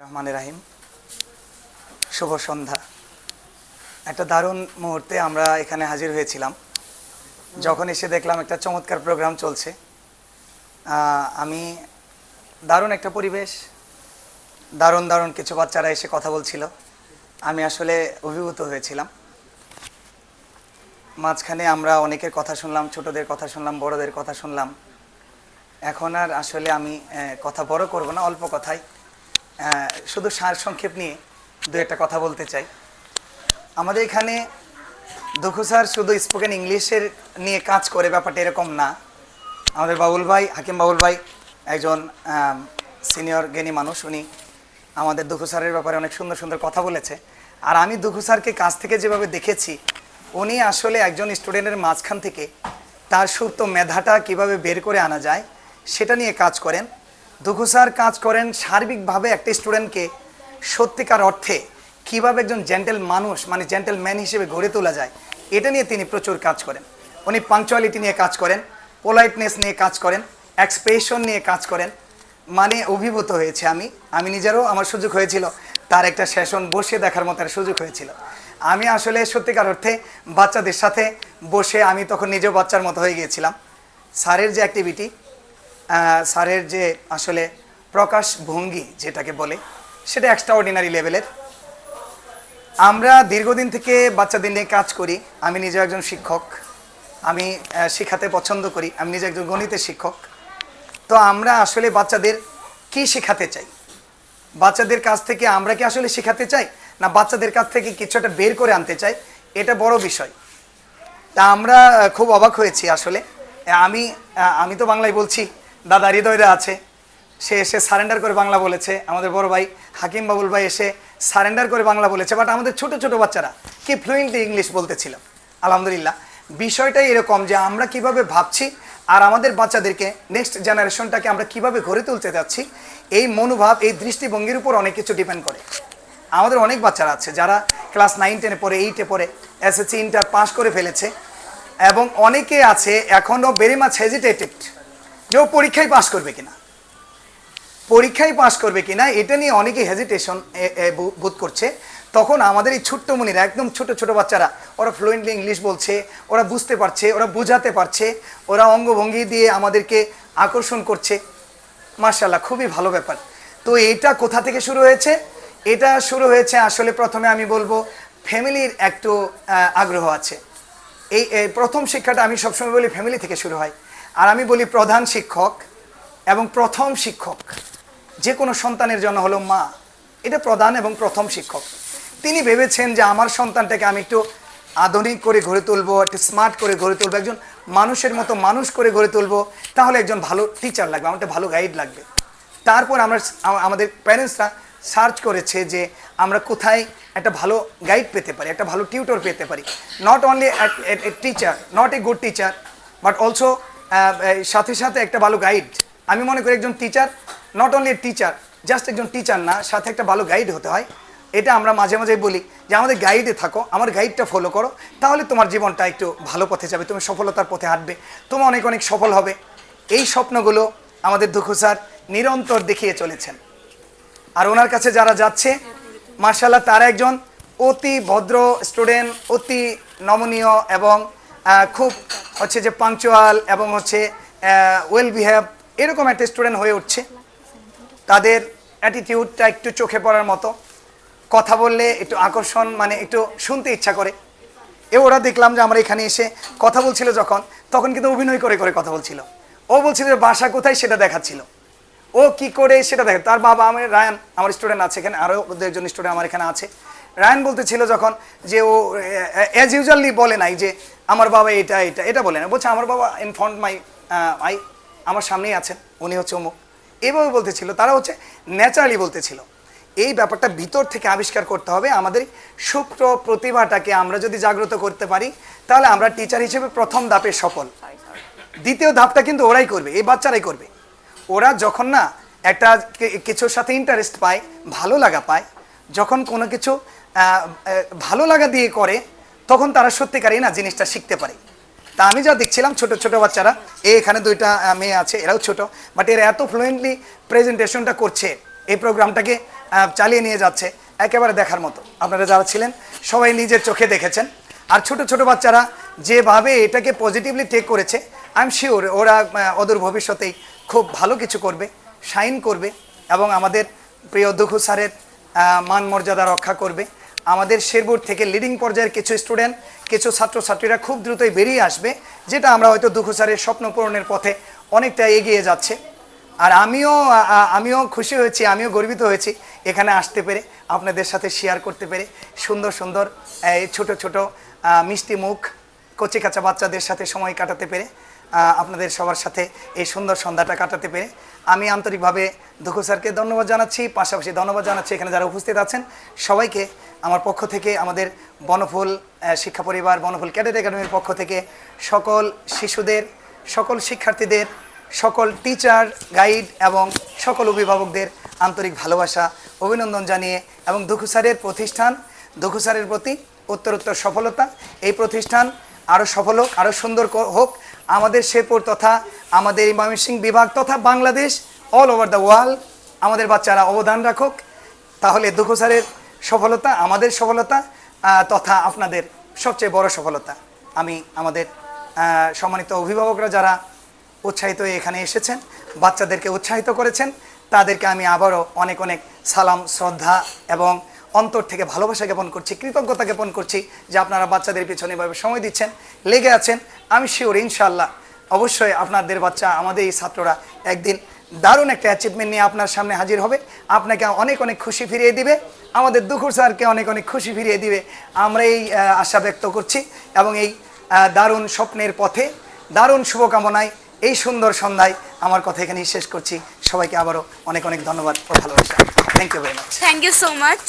রহমানির রাহিম। শুভ সন্ধ্যা। একটা দারুণ মুহূর্তে আমরা এখানে হাজির হয়েছিলাম। যখন এসে দেখলাম একটা চমৎকার প্রোগ্রাম চলছে, আমি দারুণ একটা পরিবেশ, দারুণ দারুণ কিছু বাচ্চারা এসে কথা বলছিল। আমি আসলে অভিভূত হয়েছিলাম। মাঝখানে আমরা অনেকের কথা শুনলাম, ছোটদের কথা শুনলাম, বড়দের কথা শুনলাম। এখন আর আসলে আমি কথা বড় করব না, অল্প কথায় শুধু সারসংক্ষেপ নিয়ে দু একটা কথা বলতে চাই। আমাদের এখানে দুখু স্যার শুধু স্পোকেন ইংলিশের নিয়ে কাজ করে, ব্যাপারটা এরকম না। আমাদের বাবুল ভাই, হাকিম বাবুল ভাই একজন সিনিয়র জ্ঞানী মানুষ। উনি আমাদের দুখু স্যারের ব্যাপারে অনেক সুন্দর সুন্দর কথা বলেছে। আর আমি দুখু স্যারকে কাছ থেকে যেভাবে দেখেছি, উনি আসলে একজন স্টুডেন্টের মাঝখান থেকে তার সুপ্ত মেধাটা কিভাবে বের করে আনা যায় সেটা নিয়ে কাজ করেন। দুখু স্যার কাজ করেন সার্বিকভাবে একটা স্টুডেন্টকে সত্যিকার অর্থে কীভাবে একজন জেন্টেল মানুষ মানে জেন্টেলম্যান হিসেবে গড়ে তোলা যায়, এটা নিয়ে তিনি প্রচুর কাজ করেন। উনি পাংচুয়ালিটি নিয়ে কাজ করেন, পোলাইটনেস নিয়ে কাজ করেন, এক্সপ্রেশন নিয়ে কাজ করেন। মানে অভিভূত হয়েছে আমি নিজেরও, আমার সুযোগ হয়েছিল তার একটা সেশন বসে দেখার মতো একটা সুযোগ হয়েছিল। আমি আসলে সত্যিকার অর্থে বাচ্চাদের সাথে বসে আমি তখন নিজেও বাচ্চার মতো হয়ে গিয়েছিলাম। স্যারের যে অ্যাক্টিভিটি, স্যারের যে আসলে প্রকাশ ভঙ্গি যেটাকে বলে, সেটা এক্সট্রাঅর্ডিনারি লেভেলের। আমরা দীর্ঘদিন থেকে বাচ্চাদের নিয়ে কাজ করি। আমি নিজে একজন শিক্ষক, আমি শেখাতে পছন্দ করি, আমি নিজে একজন গণিতের শিক্ষক। তো আমরা আসলে বাচ্চাদের কি শেখাতে চাই, বাচ্চাদের কাছ থেকে আমরা কি আসলে শেখাতে চাই না বাচ্চাদের কাছ থেকে কিছু একটা বের করে আনতে চাই, এটা বড় বিষয়। তা আমরা খুব অবাক হয়েছি আসলে। আমি তো বাংলায় বলছি, দাদা হৃদয়রা আছে, সে এসে সারেন্ডার করে বাংলা বলেছে। আমাদের বড় ভাই হাকিম বাবুল ভাই এসে সারেন্ডার করে বাংলা বলেছে। বাট আমাদের ছোট ছোট বাচ্চারা কি ফ্লুয়েন্টলি ইংলিশ বলতেছিল। আলহামদুলিল্লাহ, বিষয়টাই এরকম যে আমরা কিভাবে ভাবছি আর আমাদের বাচ্চাদেরকে নেক্সট জেনারেশনটাকে আমরা কিভাবে গড়ে তুলতে যাচ্ছি, এই মনোভাব, এই দৃষ্টিভঙ্গির উপর অনেক কিছু ডিপেন্ড করে। আমাদের অনেক বাচ্চারা আছে যারা ক্লাস 9-10-এ পড়ে, 8-এ পড়ে, এসএসসি ইন্টার পাস করে ফেলেছে, এবং অনেকে আছে এখনও ভেরি মাচ হেজিটেটেড যে ও পরীক্ষায় পাস করবে কিনা, এটা নিয়ে অনেকে হেজিটেশন বোধ করছে। তখন আমাদের এই ছোট্ট মুনিরা, একদম ছোট ছোট বাচ্চারা, ওরা ফ্লুয়েন্টলি ইংলিশ বলছে, ওরা বুঝতে পারছে, ওরা বোঝাতে পারছে, ওরা অঙ্গভঙ্গি দিয়ে আমাদেরকে আকর্ষণ করছে। মাশাআল্লাহ, খুবই ভালো ব্যাপার। তো এটা কোথা থেকে শুরু হয়েছে? এটা শুরু হয়েছে আসলে প্রথমে আমি বলবো ফ্যামিলির একটু আগ্রহ আছে। এই প্রথম শিক্ষাটা আমি সবসময় বলি ফ্যামিলি থেকে শুরু হয়। আর আমি বলি প্রধান শিক্ষক এবং প্রথম শিক্ষক যে কোনো সন্তানের জন্য হলো মা। এটা প্রধান এবং প্রথম শিক্ষক। তিনি ভেবেছেন যে আমার সন্তানটাকে আমি একটু আধুনিক করে গড়ে তুলবো, একটু স্মার্ট করে গড়ে তুলবো, একজন মানুষের মতো মানুষ করে গড়ে তুলবো, তাহলে একজন ভালো টিচার লাগবে, আমার একটা ভালো গাইড লাগবে। তারপর আমাদের প্যারেন্টসরা সার্চ করেছে যে আমরা কোথায় একটা ভালো গাইড পেতে পারি, একটা ভালো টিউটর পেতে পারি। Not only a teacher, not a good teacher, but also সাথে সাথে একটা ভালো গাইড। আমি মনে করি একজন teacher not only teacher, just একজন টিচার না, সাথে একটা ভালো গাইড হতে হয়। এটা আমরা মাঝে মাঝে বলি যে আমাদের গাইডে থাকো, আমার গাইডটা ফলো করো, তাহলে তোমার জীবনটা একটু ভালো পথে যাবে, তুমি সফলতার পথে হাঁটবে, তুমি অনেক অনেক সফল হবে। এই স্বপ্নগুলো আমাদের দুখু স্যার নিরন্তর দেখিয়ে চলেছেন। আর ওনার কাছে যারা যাচ্ছে, মাশাআল্লাহ, তারা একজন অতি ভদ্র স্টুডেন্ট, অতি নমনীয় এবং খুব হচ্ছে যে পাংচুয়াল এবং হচ্ছে ওয়েল বিহেভ, এরকম একটা স্টুডেন্ট হয়ে উঠছে। তাদের অ্যাটিটিউডটা একটু চোখে পড়ার মতো, কথা বললে একটু আকর্ষণ, মানে একটু শুনতে ইচ্ছা করে। ওরা দেখলাম যে আমরা এখানে এসে কথা বলছিল তখন কিন্তু অভিনয় করে করে কথা বলছিল। ও বলছিল যে বাসা কোথায় সেটা দেখাচ্ছিল, ও কি করে সেটা দেখে। তার বাবা, আমার রায়ান, আমার স্টুডেন্ট আছে এখানে, আরও একজন স্টুডেন্ট আমার এখানে আছে। রায়ান বলতেছিল যখন যে ও অ্যাজ ইউজুয়ালি বলে নাই যে আমার বাবা এটা বলে না, বলছে আমার বাবা ইন ফ্রন্ট আই, আমার সামনেই আছেন, উনি হচ্ছে অমুক, এভাবে বলতেছিল। তারা হচ্ছে ন্যাচারালি বলতেছিল। এই ব্যাপারটা ভিতর থেকে আবিষ্কার করতে হবে। আমাদের সুপ্ত প্রতিভাটাকে আমরা যদি জাগ্রত করতে পারি, তাহলে আমরা টিচার হিসেবে প্রথম ধাপে সফল। দ্বিতীয় ধাপটা কিন্তু ওরাই করবে, এই বাচ্চারাই করবে। ওরা যখন না একটা কিছুর সাথে ইন্টারেস্ট পায়, ভালো লাগা পায়, যখন কোনো কিছু ভালো লাগা দিয়ে করে, তখন তারা সত্যিকারই না জিনিসটা শিখতে পারে। তা আমি যা দেখছিলাম ছোট ছোট বাচ্চারা, এখানে দুইটা মেয়ে আছে, এরাও ছোট, বাট এরা এত ফ্লুয়েন্টলি প্রেজেন্টেশনটা করছে, এই প্রোগ্রামটাকে চালিয়ে নিয়ে যাচ্ছে, একেবারে দেখার মতো। আপনারা যারা ছিলেন সবাই নিজের চোখে দেখেছেন। আর ছোট ছোট বাচ্চারা যেভাবে এটাকে পজিটিভলি টেক করেছে, আই এম শিওর ওরা অদূর ভবিষ্যতেই খুব ভালো কিছু করবে, শাইন করবে এবং আমাদের প্রিয় দুখু স্যারের মান মর্যাদা রক্ষা করবে। আমাদের শেরপুর থেকে লিডিং পর্যায়ের কিছু স্টুডেন্ট, কিছু ছাত্রছাত্রীরা খুব দ্রুতই বেরিয়ে আসবে, যেটা আমরা হয়তো দুখু স্যারের স্বপ্ন পূরণের পথে অনেকটা এগিয়ে যাচ্ছে। আর আমিও খুশি হয়েছি, আমিও গর্বিত হয়েছি এখানে আসতে পেরে, আপনাদের সাথে শেয়ার করতে পেরে, সুন্দর সুন্দর এই ছোট ছোট মিষ্টি মুখ কচি কাঁচা বাচ্চাদের সাথে সময় কাটাতে পেরে, আপনাদের সবার সাথে এই সুন্দর সন্ধ্যাটা কাটাতে পেরে আমি আন্তরিকভাবে দুখু স্যারকে ধন্যবাদ জানাচ্ছি। পাশাপাশি ধন্যবাদ জানাচ্ছি এখানে যারা উপস্থিত আছেন সবাইকে আমার পক্ষ থেকে, আমাদের বনফুল শিক্ষা পরিবার, বনফুল ক্যাডেট একাডেমির পক্ষ থেকে সকল শিশুদের, সকল শিক্ষার্থীদের, সকল টিচার, গাইড এবং সকল অভিভাবকদের আন্তরিক ভালোবাসা, অভিনন্দন জানিয়ে এবং দুখু স্যারের প্রতিষ্ঠান, দুখু স্যারের প্রতি উত্তরোত্তর সফলতা, এই প্রতিষ্ঠান আরও সফল হোক, আরও সুন্দর হোক। আমাদের শেরপুর তথা আমাদের এই ময়মনসিংহ বিভাগ তথা Bangladesh, all over the world আমাদের বাচ্চারা অবদান রাখুক। তাহলে দুখু স্যারের সফলতা আমাদের সফলতা তথা আপনাদের সবচেয়ে বড় সফলতা। আমি আমাদের সম্মানিত অভিভাবকরা যারা উৎসাহিত হয়ে এখানে এসেছেন, বাচ্চাদেরকে উৎসাহিত করেছেন, তাদেরকে আমি আবারও অনেক অনেক সালাম, শ্রদ্ধা এবং অন্তর থেকে ভালোবাসা জ্ঞাপন করছি, কৃতজ্ঞতা জ্ঞাপন করছি যে আপনারা বাচ্চাদের পিছনে এভাবে সময় দিচ্ছেন, লেগে আছেন। আমি শিওর ইনশাআল্লাহ অবশ্যই আপনাদের বাচ্চা, আমাদের এই ছাত্ররা একদিন দারুণ একটা অ্যাচিভমেন্ট নিয়ে আপনার সামনে হাজির হবে, আপনাকে অনেক অনেক খুশি ফিরিয়ে দিবে, আমাদের দুখু স্যারকে অনেক অনেক খুশি ফিরিয়ে দিবে। আমরা এই আশা ব্যক্ত করছি এবং এই দারুণ স্বপ্নের পথে, দারুণ শুভকামনায় এই সুন্দর সন্ধ্যায় আমার কথা এখানেই শেষ করছি। সবাইকে আবারও অনেক অনেক ধন্যবাদ ও ভালোবাসা। Thank you very much. Thank you so much.